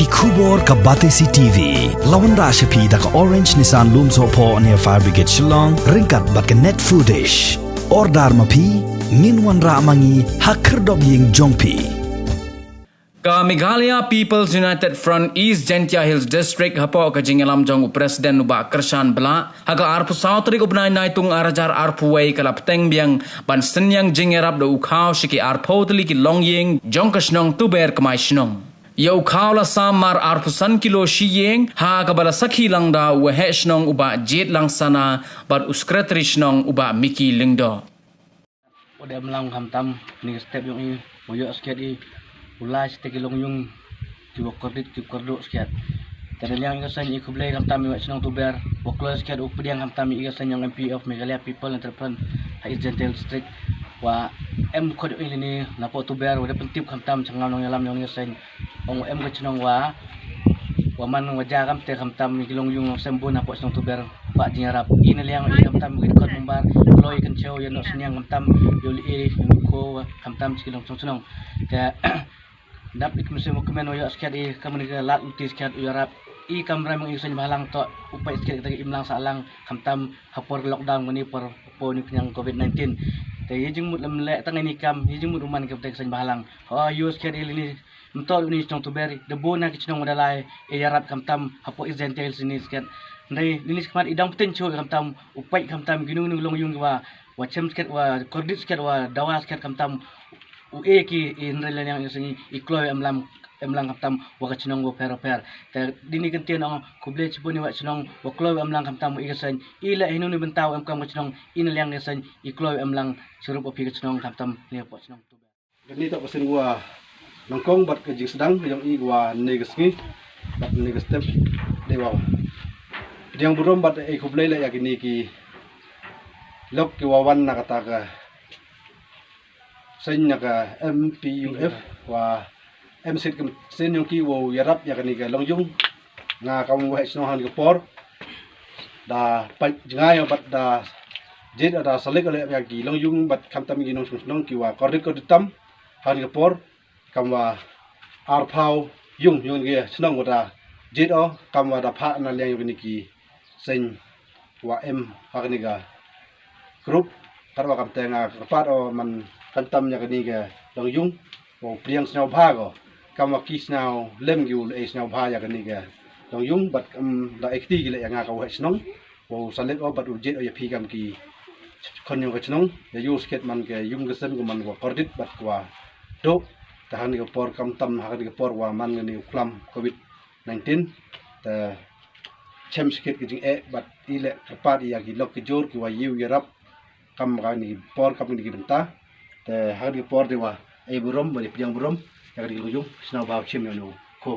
Kubor ka Batesi TV. Lawan Rashapi da ka Orange Nissan Loom Sopo near Fire Brigade Shillong. Ringkat bat ka net foodish. Ordar mapi. Minwan Ramangi Hakerdog Ying Jongpi. Ka Meghalaya People's United Front East Gentia Hills District hapo ka jingalam jong Presiden uba Kershan Bela haga arpu sautri ubnai naitung arajar arpu wei kala Bteng biang ban senyang jingerap do Khaw shiki arpo tli ki Longïing Tuberkmaishnong Tuberkmaishnong. Yau Khaw la samar arpu san kilo shiyeng ha ka bala sakhi langda we heshnong uba jet lang sana bat uskretrishnong uba miki lingdo. Udah melang hamtam ni step yung i moyo sket i ulai stek Longïing tiba kordit tiba kordo sket dan yang igasan i kublai hamtam i wachnong tuber boklo sket updiang hamtam i igasan yang MP of Meghalaya People Entrepreneur East Gentia District wa em kod ini ni napo tuber udah pentip hamtam changal nong yalam yang igasan ong em wachnong wa man wajah kam te hamtam i Longïing sembu napo wachnong tuber pak jingarap ini liang i hamtam gid kod membar loi kan chow yan senyang hamtam yuli e ko hamtam sikilong sonong ka dap ikmse mo kemen oyo sket i kamni lat uti sket uyarap i kamra mong isan balang to upay sket tagi imlang salang hamtam hapor lockdown ngoni por po ni kanyang COVID-19 te yijing mut lemle tang ini kam yijing mut uman kaptek san balang ho yo sket i ni mtol ni chong tuberi debo na kichnong modalai e yarap hamtam hapo izentel sini sket ndai linis kmat idang pten cho hamtam upay hamtam ginung Longïing wa wachem sket wa kordit sket wa dawa sket hamtam ue ki inrela yang isini ikloy emlang hamtam wa kachnong wa per ta dini kentian ang kuble chipuni wa chnong wa kloy emlang hamtam igasan ila hinuni bentaw am kam kachnong inaliang igasan ikloy emlang surup opi kachnong hamtam ni po chnong tuba ganito pasin wa nangkong bat ka jing sedang yang i wa negasngi bat negastep dewa yang burom bat e kuble la yakini ki lok ki wawan nakataka senya ka MPUF wa MC kem sen yung ki wo yarap yakani ka Longïing nga kam wa isnohan ka por da pa jngayo bat da jed ada salik ale ya ki Longïing bat kam tam gi nong ki wa kordik tam han ka por kam wa arphau yung ge snong da jed o kam wa da pha na leng yung ki sen wa M hakani ka group karwa kam tenga pat o man kantam nya kani ga Longïing wo priang snaw bha go kama kisnaw lem giul e snaw bha ya kani ga Longïing bat da ekti gile nga ka wesnong wo salet o bat urjet o ya phi kam ki khonyong ka chnong ya use ket man ke yung gesen go man go kordit bat kwa do tahan ga por kam tam ha ga por wa man ngani uklam COVID-19 ta chem sket gi e bat ile kapat ya gi lok ki jor ki wa yu yarap kam ga ni por kam ni gi benta te hari por dewa e burom bali piang burom ya di Longïing snaw baw chim no ko